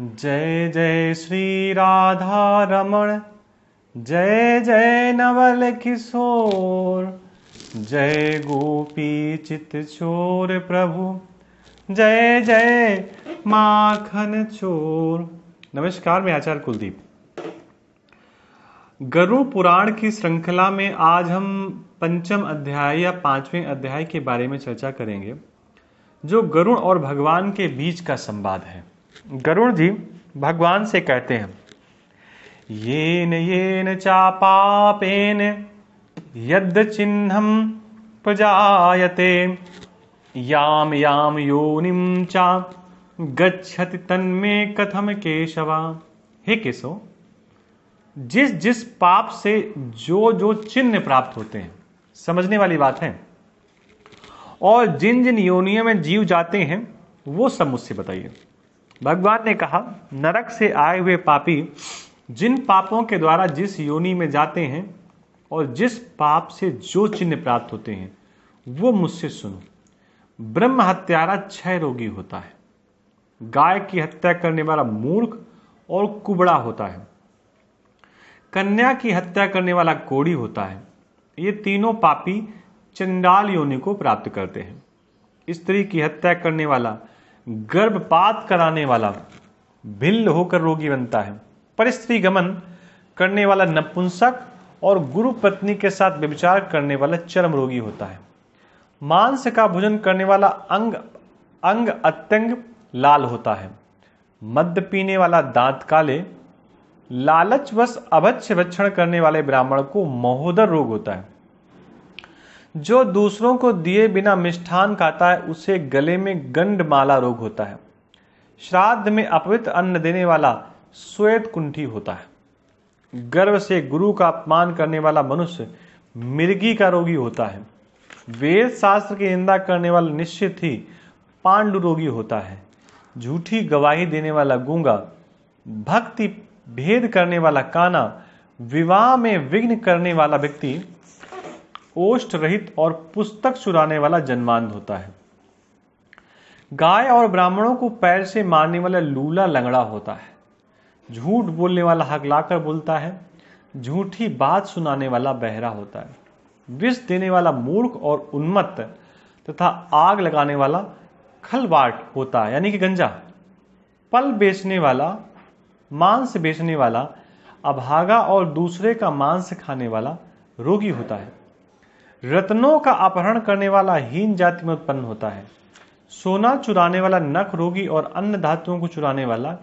जय जय श्री राधा रमण, जय जय नवल किशोर, जय गोपी चित चोर प्रभु, जय जय माखन चोर। नमस्कार, मैं आचार्य कुलदीप। गरुड़ पुराण की श्रृंखला में आज हम पंचम अध्याय या 5वें अध्याय के बारे में चर्चा करेंगे, जो गरुड़ और भगवान के बीच का संवाद है। गरुड़ जी भगवान से कहते हैं, येन येन चापापेन यद् चिन्हम प्रजायते याम याम योनिम चा गच्छति तन्मे कथम केशवा। हे केशव, जिस जिस पाप से जो जो चिन्ह प्राप्त होते हैं, समझने वाली बात है, और जिन जिन योनियों में जीव जाते हैं वो सब मुझसे बताइए। भगवान ने कहा, नरक से आए हुए पापी जिन पापों के द्वारा जिस योनि में जाते हैं और जिस पाप से जो चिन्ह प्राप्त होते हैं वो मुझसे सुनो। ब्रह्म हत्यारा क्षय रोगी होता है, गाय की हत्या करने वाला मूर्ख और कुबड़ा होता है, कन्या की हत्या करने वाला कोढ़ी होता है। ये तीनों पापी चंडाल योनि को प्राप्त करते हैं। स्त्री की हत्या करने वाला, गर्भपात कराने वाला भिल्ल होकर रोगी बनता है। पर स्त्री गमन करने वाला नपुंसक और गुरु पत्नी के साथ व्यभिचार करने वाला चरम रोगी होता है। मांस का भोजन करने वाला अंग अंग अत्यंग लाल होता है। मद्य पीने वाला दांत काले, लालचवश अभक्ष्य भक्षण करने वाले ब्राह्मण को महोदर रोग होता है। जो दूसरों को दिए बिना मिष्ठान खाता है उसे गले में गंडमाला रोग होता है। श्राद्ध में अपवित्र अन्न देने वाला श्वेत कुंठी होता है। गर्व से गुरु का अपमान करने वाला मनुष्य मिर्गी का रोगी होता है। वेद शास्त्र की निंदा करने वाला निश्चित ही पांडु रोगी होता है। झूठी गवाही देने वाला गूंगा, भक्ति भेद करने वाला काना, विवाह में विघ्न करने वाला व्यक्ति, ओष्ठ रहित और पुस्तक चुराने वाला जन्मांध होता है। गाय और ब्राह्मणों को पैर से मारने वाला लूला लंगड़ा होता है। झूठ बोलने वाला हकलाकर बोलता है। झूठी बात सुनाने वाला बहरा होता है। विष देने वाला मूर्ख और उन्मत्त तथा आग लगाने वाला खलबाट होता है, यानी कि गंजा। पल बेचने वाला, मांस बेचने वाला, अभागा और दूसरे का मांस खाने वाला रोगी होता है। रत्नों का अपहरण करने वाला हीन जाति में उत्पन्न होता है। सोना चुराने वाला नख रोगी और अन्न धातुओं को चुराने वाला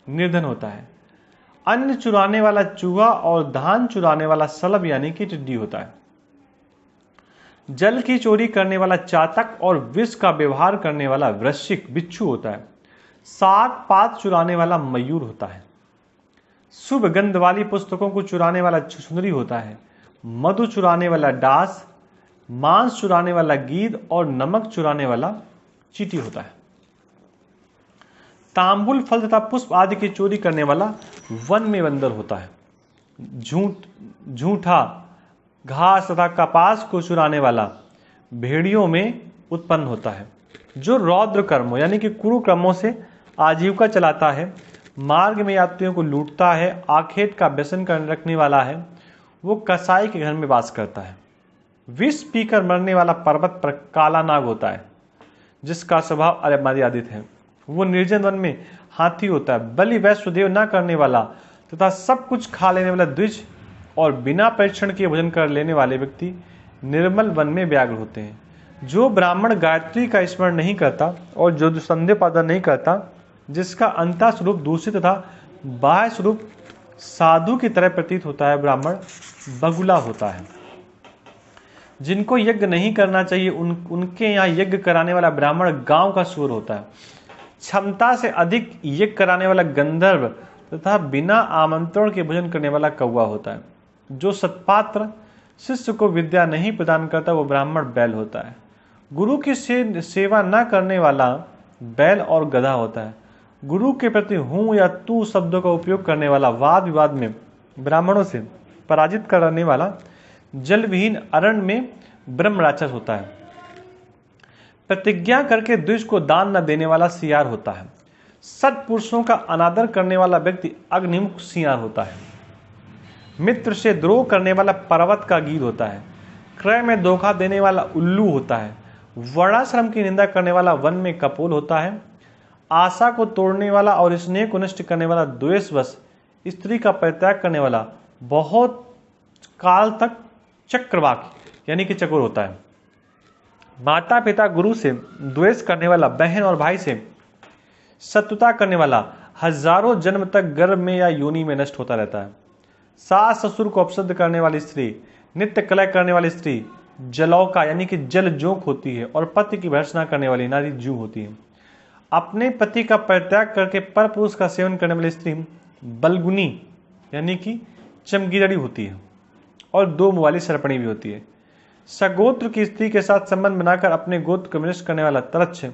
निर्धन होता है। अन्न चुराने वाला चूहा और धान चुराने वाला सलब यानी कि टिड्डी होता है। जल की चोरी करने वाला चातक और विष का व्यवहार करने वाला वृश्चिक बिच्छू होता है। साग पात चुराने वाला मयूर होता है। शुभ गंध वाली पुस्तकों को चुराने वाला छुछुंदरी होता है। मधु चुराने वाला डास, मांस चुराने वाला गीद और नमक चुराने वाला चींटी होता है। तांबुल फल तथा पुष्प आदि की चोरी करने वाला वन में बंदर होता है। झूठा घास तथा कपास को चुराने वाला भेड़ियों में उत्पन्न होता है। जो रौद्र कर्मों यानी कि कुरुकर्मों से आजीविका चलाता है, मार्ग में यात्रियों को लूटता है, आखेट का व्यसन कर रखने वाला है, वो कसाई के घर में वास करता है। विष पीकर मरने वाला पर्वत पर काला नाग होता है, जिसका स्वभाव अमर्यादित है। वो निर्जन वन में हाथी होता है। बलि वैश्वदेव न करने वाला तथा सब कुछ खा लेने वाला द्विज और बिना परीक्षण के भोजन कर लेने वाले व्यक्ति निर्मल वन में व्याघ्र होते हैं। जो ब्राह्मण गायत्री का स्मरण नहीं करता और जो संध्या पादन नहीं करता, जिसका अंतः स्वरूप दूषित तथा बाह्य स्वरूप साधु की तरह प्रतीत होता है, ब्राह्मण बगुला होता है। जिनको यज्ञ नहीं करना चाहिए उनके यहाँ यज्ञ कराने वाला ब्राह्मण गांव का सूर होता है। क्षमता से अधिक यज्ञ कराने वाला गंधर्व तथा बिना आमंत्रण के भोजन करने वाला कौवा होता है। जो सत्पात्र शिष्य को विद्या नहीं प्रदान करता वो ब्राह्मण बैल होता है। गुरु की सेवा न करने वाला बैल और गधा होता है। गुरु के प्रति हूं या तू शब्दों का उपयोग करने वाला, वाद विवाद में ब्राह्मणों से पराजित करने वाला, जल विहीन अरण्य में ब्रह्म राक्षस होता है। प्रतिज्ञा करके द्विज को दान न देने वाला सियार होता है। सत्पुरुषों का अनादर करने वाला व्यक्ति अग्निमुख सियार होता है। मित्र से द्रोह करने वाला पर्वत का गीध होता है। क्रय में धोखा देने वाला उल्लू होता है। वर्णाश्रम की निंदा करने वाला वन में कपोल होता है। आशा को तोड़ने वाला और स्नेह को नष्ट करने वाला द्वेषवश स्त्री का परित्याग करने वाला बहुत काल तक चक्रवाक यानी कि चकोर होता है। माता पिता गुरु से द्वेष करने वाला, बहन और भाई से शत्रुता करने वाला हजारों जन्म तक गर्भ में या योनि में नष्ट होता रहता है। सास ससुर को अपशब्द करने वाली स्त्री, नित्य कलह करने वाली स्त्री जलौका यानी कि जल जोंक होती है और पति की भर्त्सना करने वाली नारी जू होती है। अपने पति का परित्याग करके पर पुरुष का सेवन करने वाली स्त्री बलगुनी यानी कि चमगीदड़ी होती है और दो मुँह वाली सरपणी भी होती है। सगोत्र की स्त्री के साथ संबंध बनाकर अपने गोत्र को विनष्ट करने वाला तरच्छ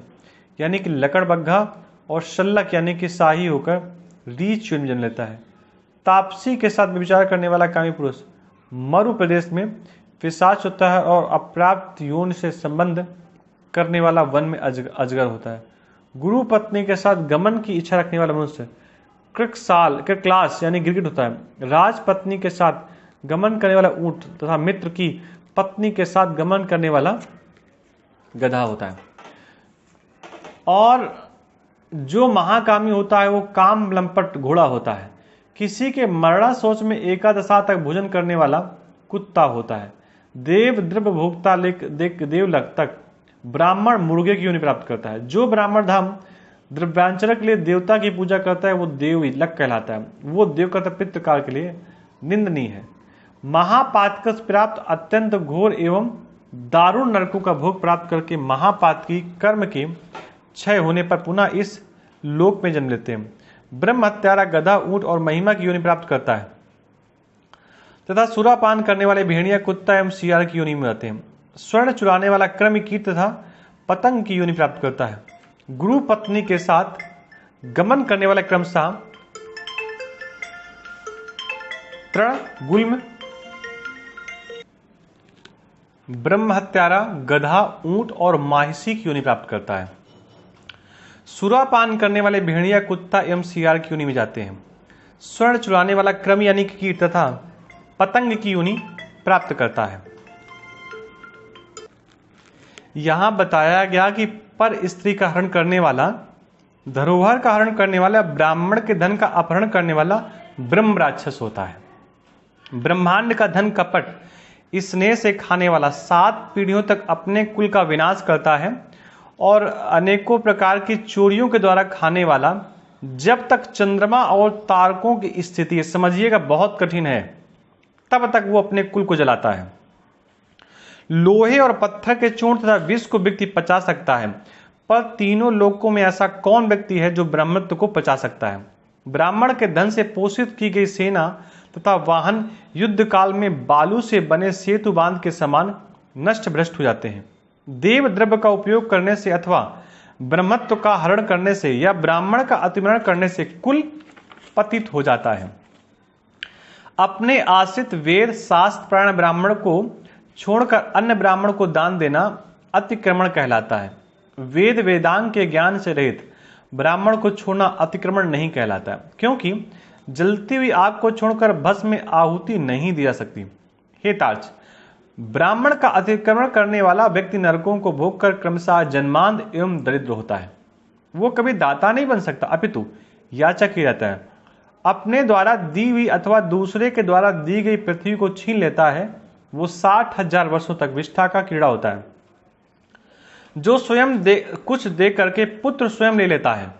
यानी कि लकड़बग्घा और शल्लक यानी कि शाही होकर रीछ योनि में जन्म लेता है। तापसी के साथ विचार करने वाला कामी पुरुष मरु प्रदेश में पिशाच होता है और अप्राप्त यौन से संबंध करने वाला वन में अजगर होता है। गुरु पत्नी के साथ गमन की इच्छा रखने वाला मनुष्य क्रिकलास यानी गिरगिट होता है। राज पत्नी के साथ गमन करने वाला ऊंट तथा मित्र की पत्नी के साथ गमन करने वाला गधा होता है। और जो महाकामी होता है वो काम लंपट घोड़ा होता है। किसी के मरणा सोच में एकादशा तक भोजन करने वाला कुत्ता होता है। देव द्रव्य भोक्ता देवलोक तक ब्राह्मण मुर्गे की योनि प्राप्त करता है। जो ब्राह्मण धाम द्रव्यांचर के लिए देवता की पूजा करता है वो देवलोक कहलाता है। वो देव का पितृकाल के लिए निंदनीय है। महापातक प्राप्त अत्यंत घोर एवं दारुण नरकों का भोग प्राप्त करके महापातकी कर्म के क्षय होने पर पुनः इस लोक में जन्म लेते हैं। ब्रह्म हत्यारा गधा ऊंट और महिमा की योनि प्राप्त करता है तथा सुरापान करने वाले भेड़िया कुत्ता एवं सियार की योनि में रहते हैं। स्वर्ण चुराने वाला क्रम कीट तथा पतंग की योनि प्राप्त करता है। गुरु पत्नी के साथ गमन करने वाला क्रमशः तृण, गुल्म, ब्रह्म हत्यारा गधा ऊंट और माहिषी की योनि प्राप्त करता है। सुरापान करने वाले भेड़िया कुत्ता एवं सियार की योनि में जाते हैं। स्वर्ण चुराने वाला क्रम यानी कि कीट तथा पतंग की योनि प्राप्त करता है। यहां बताया गया कि पर स्त्री का हरण करने वाला, धरोहर का हरण करने वाला, ब्राह्मण के धन का अपहरण करने वाला ब्रह्म राक्षस होता है। ब्रह्मांड का धन कपट स्नेह से खाने वाला 7 पीढ़ियों तक अपने कुल का विनाश करता है और अनेकों प्रकार की चोरियों के द्वारा खाने वाला जब तक चंद्रमा और तारकों की स्थिति समझिएगा बहुत कठिन है तब तक वो अपने कुल को जलाता है। लोहे और पत्थर के चूर्ण तथा विष को व्यक्ति पचा सकता है, पर तीनों लोकों में ऐसा कौन व्यक्ति है जो ब्रह्मत्व को पचा सकता है। ब्राह्मण के धन से पोषित की गई सेना तथा वाहन युद्ध काल में बालू से बने सेतु बांध के समान नष्ट भ्रष्ट हो जाते हैं। देव द्रव्य का उपयोग करने से अथवा ब्रह्मत्व का हरण करने से या ब्राह्मण का अतिमरण करने से कुल पतित हो जाता है। अपने आश्रित वेद शास्त्र प्राण ब्राह्मण को छोड़कर अन्य ब्राह्मण को दान देना अतिक्रमण कहलाता है। वेद वेदांग के ज्ञान से रहित ब्राह्मण को छोड़ना अतिक्रमण नहीं कहलाता है, क्योंकि जलती हुई आग को छोड़कर भस्म में आहुति नहीं दी जा सकती। हे तार्च, ब्राह्मण का अतिक्रमण करने वाला व्यक्ति नरकों को भोग कर क्रमशः जन्मांध एवं दरिद्र होता है। वो कभी दाता नहीं बन सकता, अपितु याचक ही रहता है। अपने द्वारा दी हुई अथवा दूसरे के द्वारा दी गई पृथ्वी को छीन लेता है। वो 60,000 वर्षों तक विष्ठा का कीड़ा होता है। जो स्वयं कुछ दे करके पुत्र स्वयं ले लेता है,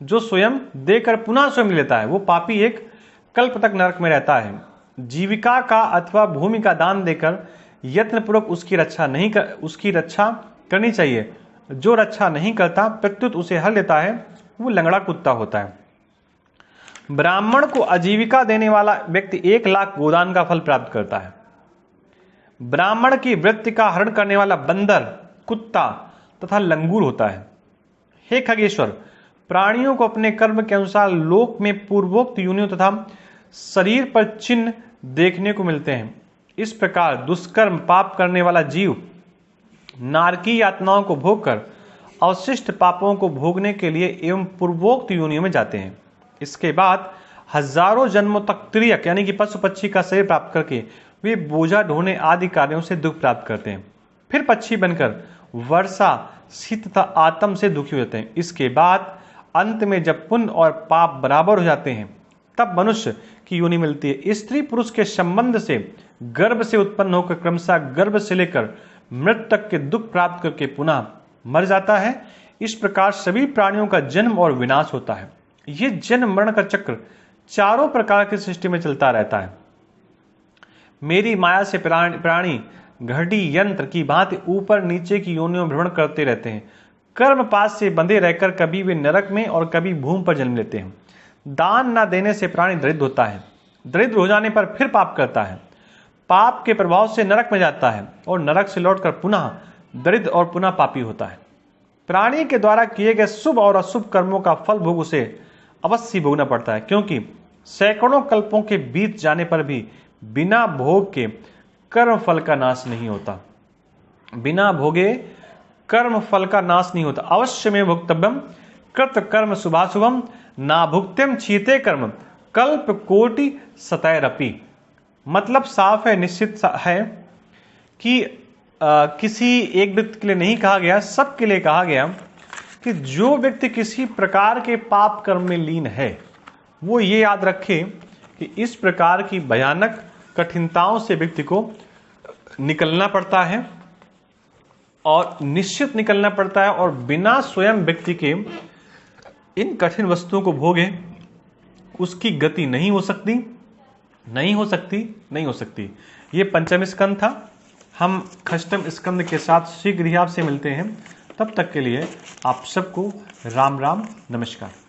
जो स्वयं देकर पुनः स्वयं ले लेता है, वो पापी एक कल्प तक नरक में रहता है। जीविका का अथवा भूमि का दान देकर यत्नपूर्वक उसकी रक्षा करनी चाहिए। जो रक्षा नहीं करता प्रत्युत उसे हर लेता है, वो लंगड़ा कुत्ता होता है। ब्राह्मण को आजीविका देने वाला व्यक्ति 1 लाख गोदान का फल प्राप्त करता है। ब्राह्मण की वृत्ति का हरण करने वाला बंदर, कुत्ता तथा लंगूर होता है। हे खगेश्वर, प्राणियों को अपने कर्म के अनुसार लोक में पूर्वोक्त योनियों तथा शरीर पर चिन्ह देखने को मिलते हैं। इस प्रकार दुष्कर्म पाप करने वाला जीव नारकी यातनाओं को भोग कर अवशिष्ट पापों को भोगने के लिए एवं पूर्वोक्त योनियों में जाते हैं। इसके बाद हजारों जन्मों तक त्रियक यानी कि पशु पक्षी का शरीर प्राप्त करके वे बोझा ढोने आदि कार्यों से दुख प्राप्त करते हैं। फिर पक्षी बनकर वर्षा, शीत तथा आत्म से दुखी होते हैं। इसके बाद अंत में जब पुण्य और पाप बराबर हो जाते हैं तब मनुष्य की योनि मिलती है। स्त्री पुरुष के संबंध से गर्भ से उत्पन्न होकर क्रमशः गर्भ से लेकर मृत्यु तक के दुख प्राप्त करके पुनः मर जाता है। इस प्रकार सभी प्राणियों का जन्म और विनाश होता है। ये जन्म मरण का चक्र चारों प्रकार की सृष्टि में चलता रहता है। मेरी माया से प्राणी घड़ी यंत्र की भांति ऊपर नीचे की योनियों में भ्रमण करते रहते हैं। कर्म पास से बंधे रहकर कभी वे नरक में और कभी भूमि पर जन्म लेते हैं। दान न देने से प्राणी दरिद्र होता है, दरिद्र हो जाने पर फिर पाप करता है, पाप के प्रभाव से नरक में जाता है और नरक से लौटकर पुनः दरिद्र और पुनः पापी होता है। प्राणी के द्वारा किए गए शुभ और अशुभ कर्मों का फल भोग उसे अवश्य भोगना पड़ता है, क्योंकि सैकड़ों कल्पों के बीत जाने पर भी बिना भोग के कर्म फल का नाश नहीं होता। बिना भोगे कर्म फल का नाश नहीं होता। अवश्य में भुक्तव्यम कृत कर्म शुभाशुभम ना भुक्त्यम चीते कर्म कल्प कोटि सतैरपि। मतलब साफ है, निश्चित है कि किसी एक व्यक्ति के लिए नहीं कहा गया, सबके लिए कहा गया कि जो व्यक्ति किसी प्रकार के पाप कर्म में लीन है वो ये याद रखे कि इस प्रकार की भयानक कठिनताओं से व्यक्ति को निकलना पड़ता है और निश्चित निकलना पड़ता है, और बिना स्वयं व्यक्ति के इन कठिन वस्तुओं को भोगे उसकी गति नहीं हो सकती। ये पंचम स्कंद था। हम षष्ठम स्कंद के साथ शीघ्र ही आपसे मिलते हैं। तब तक के लिए आप सबको राम राम, नमस्कार।